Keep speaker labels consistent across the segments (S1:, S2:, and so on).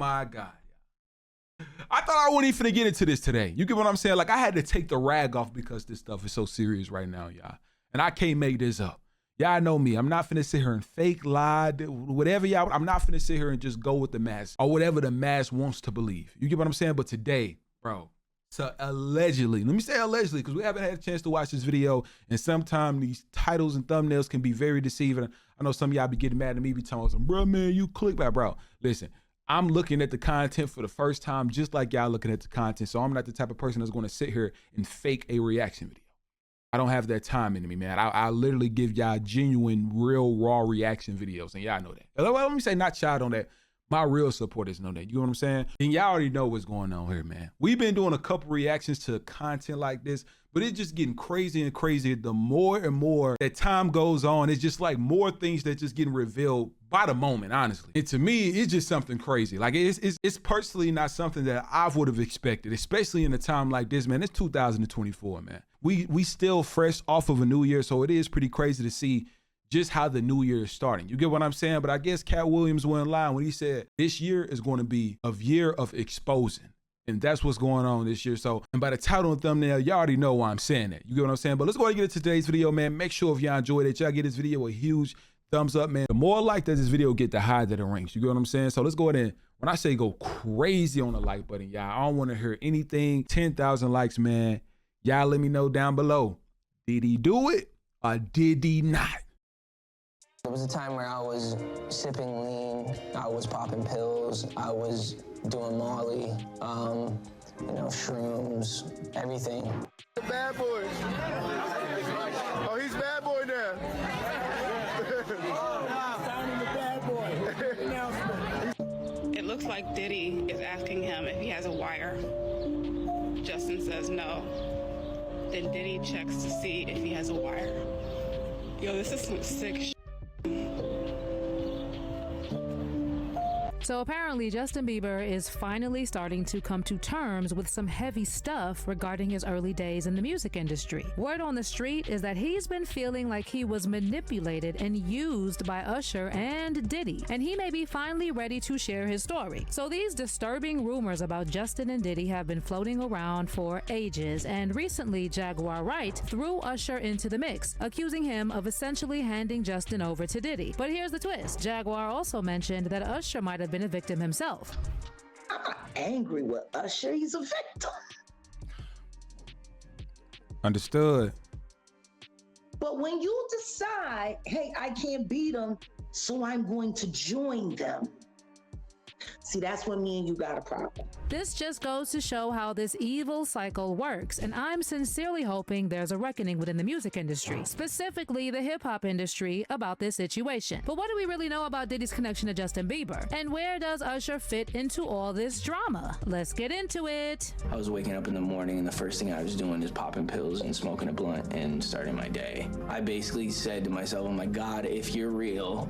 S1: my God. I thought I wouldn't even get into this today. You get what I'm saying? Like, I had to take the rag off because this stuff is so serious right now, y'all. And I can't make this up. Y'all know me. I'm not finna sit here and fake lie, whatever y'all. I'm not finna sit here and just go with the mass or whatever the mass wants to believe. You get what I'm saying? But today, bro, so allegedly, let me say allegedly, because we haven't had a chance to watch this video, and sometimes these titles and thumbnails can be very deceiving. I know some of y'all be getting mad at me, be telling some, bro, man, you click back, bro. Listen, I'm looking at the content for the first time, just like y'all looking at the content. So I'm not the type of person that's going to sit here and fake a reaction video. I don't have that time in me, man. I literally give y'all genuine, real, raw reaction videos, and y'all know that. Well, let me say, not y'all know that. My real supporters know that. You know what I'm saying? And y'all already know what's going on here, man. We've been doing a couple reactions to content like this, but it's just getting crazy and crazier. The more and more that time goes on, it's just like more things that just getting revealed by the moment, honestly. And to me, it's just something crazy. Like, it's personally not something that I would have expected, especially in a time like this, man. It's 2024, man. We still fresh off of a new year, so it is pretty crazy to see just how the new year is starting. You get what I'm saying? But I guess Cat Williams went in line when he said this year is going to be a year of exposing. And that's what's going on this year. So, and by the title and thumbnail, y'all already know why I'm saying that. You get what I'm saying? But let's go ahead and get into today's video, man. Make sure if y'all enjoyed it, y'all get this video a huge thumbs up, man. The more like that this video get, the higher that it ranks. You get what I'm saying? So let's go ahead and, when I say go crazy on the like button, y'all, I don't want to hear anything. 10,000 likes, man. Y'all let me know down below. Did he do it or did he not?
S2: There was a time where I was sipping lean, I was popping pills, I was doing Molly, you know, shrooms, everything.
S3: The bad boy. Oh, he's bad boy now.
S4: It looks like Diddy is asking him if he has a wire. Justin says no. Then Diddy checks to see if he has a wire. Yo, this is some sick shit.
S5: So apparently Justin Bieber is finally starting to come to terms with some heavy stuff regarding his early days in the music industry. Word on the street is that he's been feeling like he was manipulated and used by Usher and Diddy, and he may be finally ready to share his story. So these disturbing rumors about Justin and Diddy have been floating around for ages, and recently Jaguar Wright threw Usher into the mix, accusing him of essentially handing Justin over to Diddy. But here's the twist. Jaguar also mentioned that Usher might have been a victim himself.
S6: I'm not angry with Usher, he's a victim.
S1: Understood.
S6: But when you decide, hey, I can't beat them, so I'm going to join them. See, that's when me and you got a problem.
S5: This just goes to show how this evil cycle works, and I'm sincerely hoping there's a reckoning within the music industry, specifically the hip-hop industry, about this situation. But what do we really know about Diddy's connection to Justin Bieber? And where does Usher fit into all this drama? Let's get into it.
S2: I was waking up in the morning and the first thing I was doing is popping pills and smoking a blunt and starting my day. I basically said to myself, oh my God, if you're real,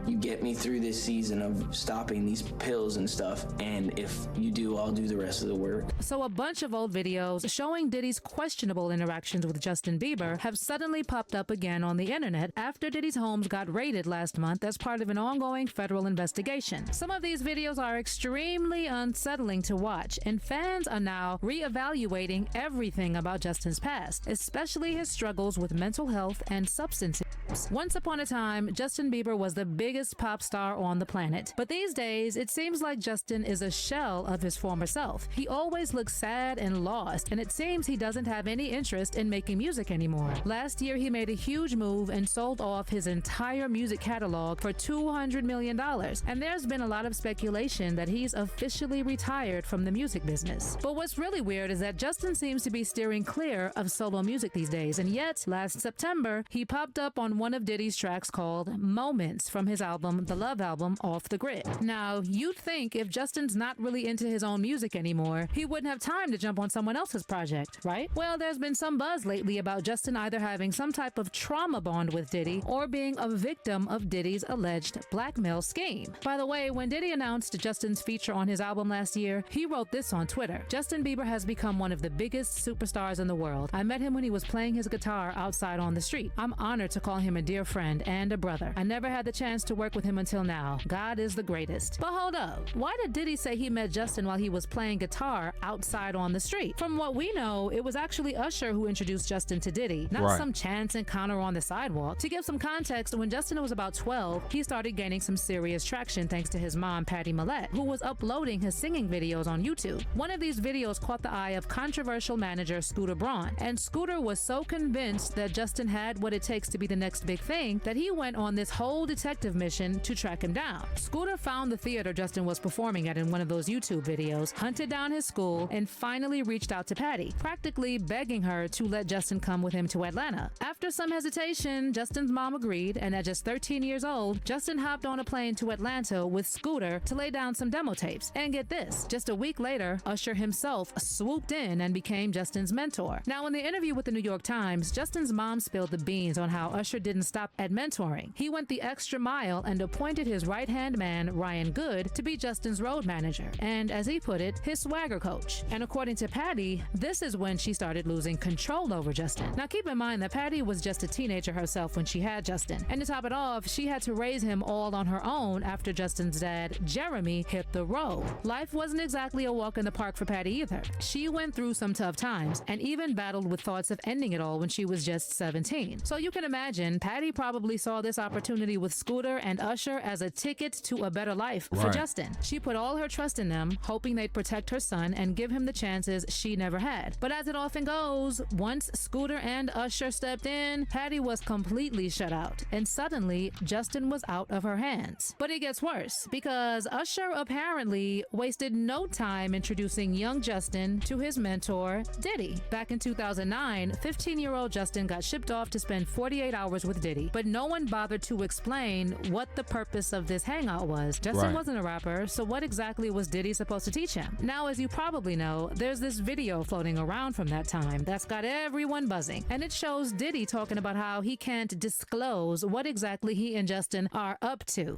S2: you get me through this season of stopping these pills and stuff, and if you do, I'll do the rest of the work.
S5: So a bunch of old videos showing Diddy's questionable interactions with Justin Bieber have suddenly popped up again on the internet after Diddy's homes got raided last month as part of an ongoing federal investigation. Some of these videos are extremely unsettling to watch, and fans are now reevaluating everything about Justin's past, especially his struggles with mental health and substance abuse. Once upon a time, Justin Bieber was the biggest pop star on the planet. But these days, it seems like Justin is a shell of his former self. He always looks sad and lost, and it seems he doesn't have any interest in making music anymore. Last year, he made a huge move and sold off his entire music catalog for $200 million. And there's been a lot of speculation that he's officially retired from the music business. But what's really weird is that Justin seems to be steering clear of solo music these days. And yet, last September, he popped up on one of Diddy's tracks called Moments from his album, the Love album, Off the Grid. Now, you'd think if Justin's not really into his own music anymore, he wouldn't have time to jump on someone else's project, right? Well, there's been some buzz lately about Justin either having some type of trauma bond with Diddy or being a victim of Diddy's alleged blackmail scheme. By the way, when Diddy announced Justin's feature on his album last year, he wrote this on Twitter. Justin Bieber has become one of the biggest superstars in the world. I met him when he was playing his guitar outside on the street. I'm honored to call him a dear friend and a brother. I never had the chance to to work with him until now. God is the greatest. But hold up, why did Diddy say he met Justin while he was playing guitar outside on the street? From what we know, it was actually Usher who introduced Justin to Diddy, not some chance encounter on the sidewalk. To give some context, when Justin was about 12, he started gaining some serious traction thanks to his mom, Patty Millette, who was uploading his singing videos on YouTube. One of these videos caught the eye of controversial manager Scooter Braun, and Scooter was so convinced that Justin had what it takes to be the next big thing that he went on this whole detective mission to track him down. Scooter found the theater Justin was performing at in one of those YouTube videos, hunted down his school, and finally reached out to Patty, practically begging her to let Justin come with him to Atlanta. After some hesitation, Justin's mom agreed, and at just 13 years old, Justin hopped on a plane to Atlanta with Scooter to lay down some demo tapes. And get this, just a week later, Usher himself swooped in and became Justin's mentor. Now, in the interview with the New York Times, Justin's mom spilled the beans on how Usher didn't stop at mentoring. He went the extra mile and appointed his right-hand man, Ryan Good, to be Justin's road manager, and as he put it, his swagger coach. And according to Patty, this is when she started losing control over Justin. Now, keep in mind that Patty was just a teenager herself when she had Justin, and to top it off, she had to raise him all on her own after Justin's dad, Jeremy, hit the road. Life wasn't exactly a walk in the park for Patty either. She went through some tough times and even battled with thoughts of ending it all when she was just 17. So you can imagine, Patty probably saw this opportunity with Scooter and Usher as a ticket to a better life for Justin. She put all her trust in them, hoping they'd protect her son and give him the chances she never had. But as it often goes, once Scooter and Usher stepped in, Patty was completely shut out, and suddenly Justin was out of her hands. But it gets worse, because Usher apparently wasted no time introducing young Justin to his mentor, Diddy. Back in 2009, 15-year-old Justin got shipped off to spend 48 hours with Diddy, but no one bothered to explain what the purpose of this hangout was. Justin wasn't a rapper, so what exactly was Diddy supposed to teach him? Now, as you probably know, there's this video floating around from that time that's got everyone buzzing, and it shows Diddy talking about how he can't disclose what exactly he and Justin are up to.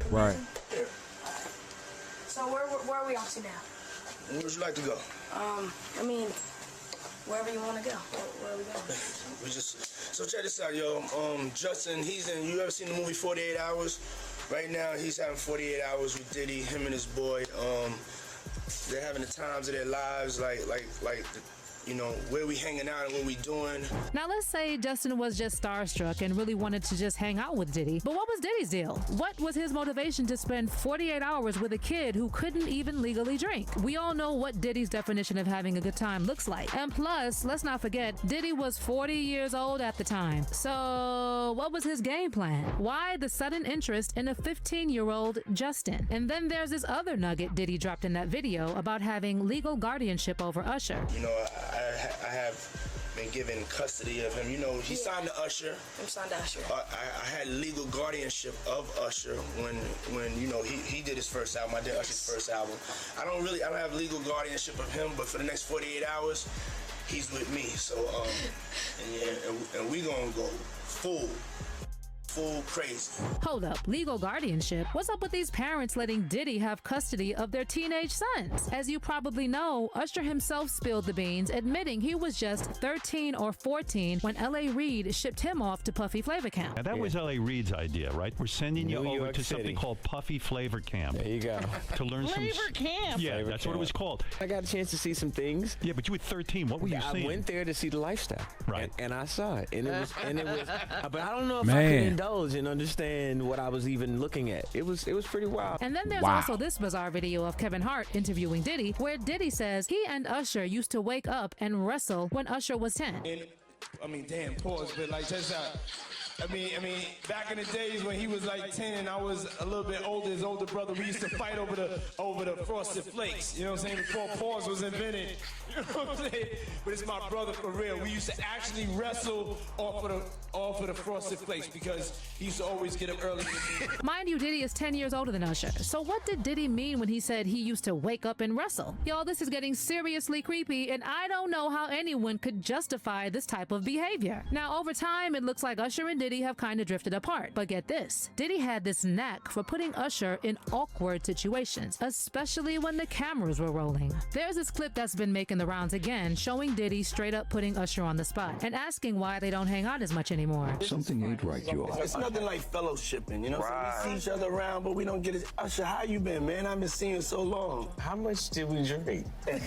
S7: So where are we off to now?
S3: Where would you like to go?
S7: I mean, wherever you want to go. Where are we going?
S3: So check this out, yo. Justin, you ever seen the movie 48 Hours? Right now, he's having 48 hours with Diddy, him and his boy. They're having the times of their lives, where we hanging out and what we doing.
S5: Now, let's say Justin was just starstruck and really wanted to just hang out with Diddy. But what was Diddy's deal? What was his motivation to spend 48 hours with a kid who couldn't even legally drink? We all know what Diddy's definition of having a good time looks like. And plus, let's not forget, Diddy was 40 years old at the time. So what was his game plan? Why the sudden interest in a 15-year-old Justin? And then there's this other nugget Diddy dropped in that video about having legal guardianship over Usher.
S3: I have been given custody of him. He signed to Usher.
S7: I'm signed to Usher.
S3: I had legal guardianship of Usher when he did his first album. I did Usher's first album. I don't have legal guardianship of him, but for the next 48 hours, he's with me. So and we gonna go full crazy.
S5: Hold up, legal guardianship? What's up with these parents letting Diddy have custody of their teenage sons? As you probably know, Usher himself spilled the beans, admitting he was just 13 or 14 when L.A. Reid shipped him off to Puffy Flavor Camp.
S8: Now that was L.A. Reid's idea, right? We're sending you over to something called Puffy Flavor Camp.
S9: There you go.
S8: To learn
S10: Flavor Camp?
S8: Yeah,
S9: Flavor
S8: that's
S9: Camp.
S8: what it was called.
S9: I got a chance to see some things.
S8: Yeah, but you were 13. What were you seeing?
S9: I went there to see the lifestyle.
S8: Right.
S9: And I saw it. And it was but I don't know if I could indulge and understand what I was even looking at. It was pretty wild.
S5: And then there's also this bizarre video of Kevin Hart interviewing Diddy, where Diddy says he and Usher used to wake up and wrestle when Usher was 10.
S11: Damn, pause, but just back in the days when he was like 10 and I was a little bit older, his older brother, we used to fight over the Frosted Flakes. You know what I'm saying? Before pause was invented. You know what I'm saying? But it's my brother for real. We used to actually wrestle off of the Frosted Flakes because he used to always get up early.
S5: Mind you, Diddy is 10 years older than Usher. So what did Diddy mean when he said he used to wake up and wrestle? Y'all, this is getting seriously creepy, and I don't know how anyone could justify this type of behavior. Now, over time, it looks like Usher and Diddy Diddy have kind of drifted apart. But get this, Diddy had this knack for putting Usher in awkward situations, especially when the cameras were rolling. There's this clip that's been making the rounds again, showing Diddy straight up putting Usher on the spot and asking why they don't hang out as much anymore.
S10: Something ain't right, y'all.
S3: It's nothing like fellowshipping, you know? Right. So we see each other around, but we don't get it. Usher, how you been, man? I've been seeing you so long.
S9: How much did we drink?
S12: Hey,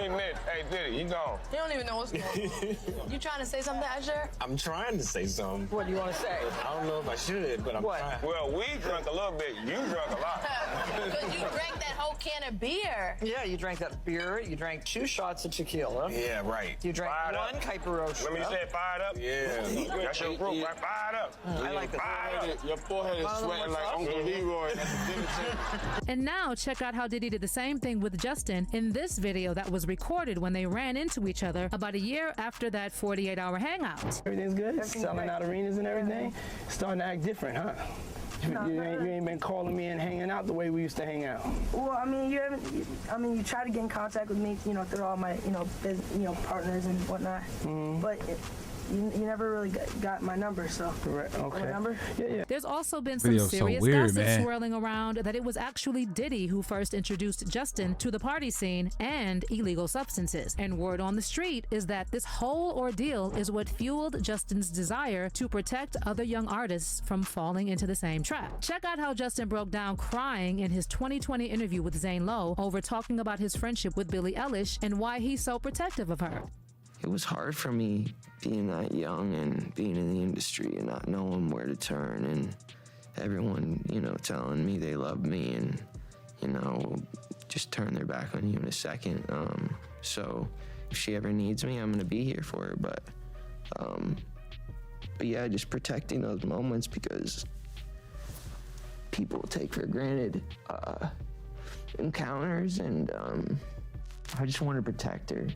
S12: Nick. Hey, Diddy, you gone.
S7: He don't even know what's going on. You trying to say something, Usher?
S9: I'm trying to say something.
S7: What do you want to say?
S9: I don't know if I should, but I'm trying.
S12: Well, we drank a little bit. You drank a lot.
S7: Because you drank that whole can of beer.
S13: Yeah, you drank that beer. You drank 2 shots of tequila.
S9: Yeah, right.
S13: You drank
S12: Fired
S13: 1 Caipirosha.
S12: Remember you said fired up?
S9: Yeah.
S12: That's your group, right? Fired up.
S13: I like that.
S12: Your forehead is sweating like Uncle Leroy at the dinner table.
S5: And now check out how Diddy did the same thing with Justin in this video that was recorded when they ran into each other about a year after that 48-hour hangout.
S11: Everything's good? Selling out arenas and everything? Starting to act different, huh? You ain't been calling me and hanging out the way we used to hang out.
S14: Well, I mean, you try to get in contact with me, through all my, partners and whatnot. But you never really got my number, so.
S11: Right, okay.
S14: Number?
S11: Yeah.
S5: There's also been some
S1: Video's
S5: serious
S1: so weird,
S5: gossip
S1: man.
S5: swirling around that it was actually Diddy who first introduced Justin to the party scene and illegal substances. And word on the street is that this whole ordeal is what fueled Justin's desire to protect other young artists from falling into the same trap. Check out how Justin broke down crying in his 2020 interview with Zane Lowe over talking about his friendship with Billie Eilish and why he's so protective of her.
S2: It was hard for me being that young and being in the industry and not knowing where to turn, and everyone, telling me they love me and, just turn their back on you in a second. So if she ever needs me, I'm gonna be here for her. But yeah, just protecting those moments because people take for granted encounters, and I just want to protect her,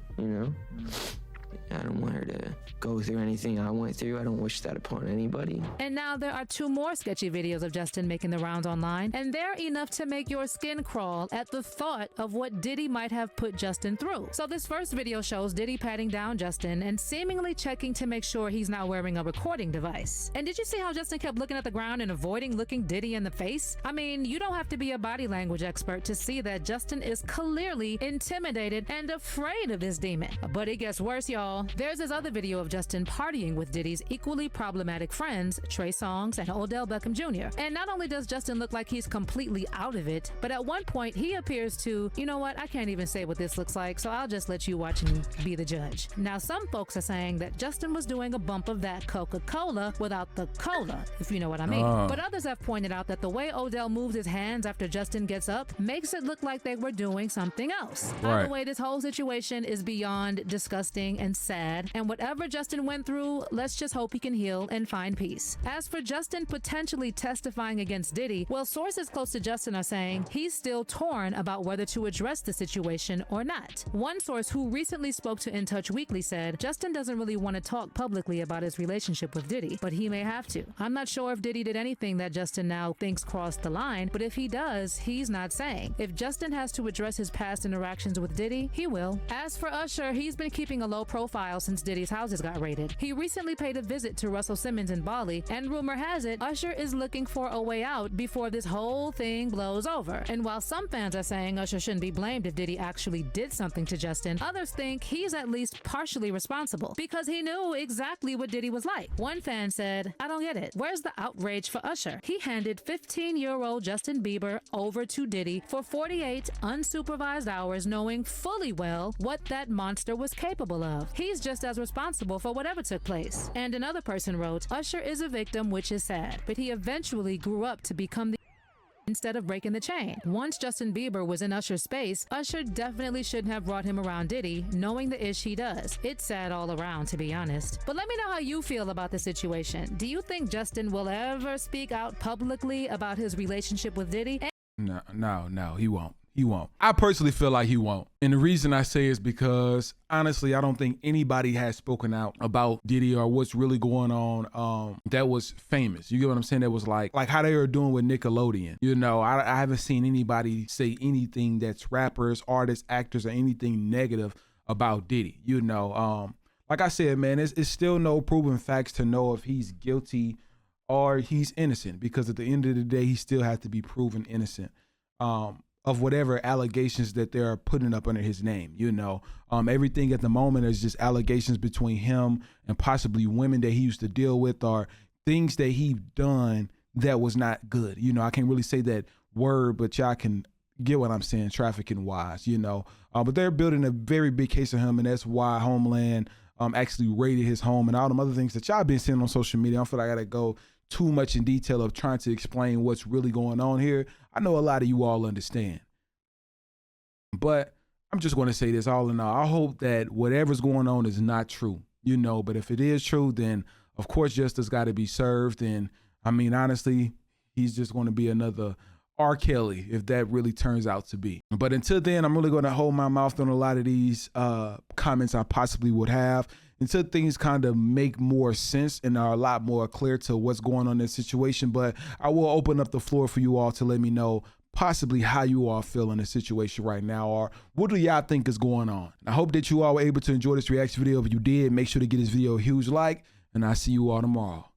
S2: I don't want her to go through anything I went through. I don't wish that upon anybody.
S5: And now there are 2 more sketchy videos of Justin making the rounds online, and they're enough to make your skin crawl at the thought of what Diddy might have put Justin through. So this first video shows Diddy patting down Justin and seemingly checking to make sure he's not wearing a recording device. And did you see how Justin kept looking at the ground and avoiding looking Diddy in the face? I mean, you don't have to be a body language expert to see that Justin is clearly intimidated and afraid of this demon. But it gets worse, y'all. There's this other video of Justin partying with Diddy's equally problematic friends, Trey Songz and Odell Beckham Jr. And not only does Justin look like he's completely out of it, but at one point he appears to, you know what, I can't even say what this looks like, so I'll just let you watch and be the judge. Now, some folks are saying that Justin was doing a bump of that Coca-Cola without the cola, if you know what I mean. But others have pointed out that the way Odell moves his hands after Justin gets up makes it look like they were doing something else. Either way, this whole situation is beyond disgusting and sad, and whatever Justin went through, let's just hope he can heal and find peace. As for Justin potentially testifying against Diddy, well, sources close to Justin are saying he's still torn about whether to address the situation or not. One source who recently spoke to In Touch Weekly said Justin doesn't really want to talk publicly about his relationship with Diddy, but he may have to. I'm not sure if Diddy did anything that Justin now thinks crossed the line, but if he does, he's not saying. If Justin has to address his past interactions with Diddy, he will. As for Usher, he's been keeping a low profile since Diddy's houses got raided. He recently paid a visit to Russell Simmons in Bali, and rumor has it, Usher is looking for a way out before this whole thing blows over. And while some fans are saying Usher shouldn't be blamed if Diddy actually did something to Justin, others think he's at least partially responsible because he knew exactly what Diddy was like. One fan said, I don't get it. Where's the outrage for Usher? He handed 15-year-old Justin Bieber over to Diddy for 48 unsupervised hours, knowing fully well what that monster was capable of. He's just as responsible for whatever took place. And another person wrote, Usher is a victim, which is sad, but he eventually grew up to become the instead of breaking the chain. Once Justin Bieber was in Usher's space, Usher definitely shouldn't have brought him around Diddy, knowing the ish he does. It's sad all around, to be honest. But let me know how you feel about the situation. Do you think Justin will ever speak out publicly about his relationship with Diddy?
S1: No, he won't. He won't. I personally feel like he won't. And the reason I say is because, honestly, I don't think anybody has spoken out about Diddy or what's really going on that was famous. You get what I'm saying? That was like how they were doing with Nickelodeon. I haven't seen anybody say anything that's rappers, artists, actors, or anything negative about Diddy. You know, like I said, man, it's still no proven facts to know if he's guilty or he's innocent, because at the end of the day, he still has to be proven innocent of whatever allegations that they're putting up under his name. You know, everything at the moment is just allegations between him and possibly women that he used to deal with, or things that he done that was not good. You know, I can't really say that word, but y'all can get what I'm saying, trafficking wise, you know. But they're building a very big case of him, and that's why Homeland actually raided his home and all them other things that y'all been seeing on social media. I don't feel like I gotta go too much in detail of trying to explain what's really going on here. I know a lot of you all understand. But I'm just going to say this all in all. I hope that whatever's going on is not true, you know. But if it is true, then of course justice got to be served. And I mean, honestly, he's just going to be another R. Kelly if that really turns out to be. But until then, I'm really going to hold my mouth on a lot of these comments I possibly would have until things kind of make more sense and are a lot more clear to what's going on in this situation. But I will open up the floor for you all to let me know possibly how you all feel in the situation right now, or what do y'all think is going on. I hope that you all were able to enjoy this reaction video. If you did, make sure to give this video a huge like, and I'll see you all tomorrow.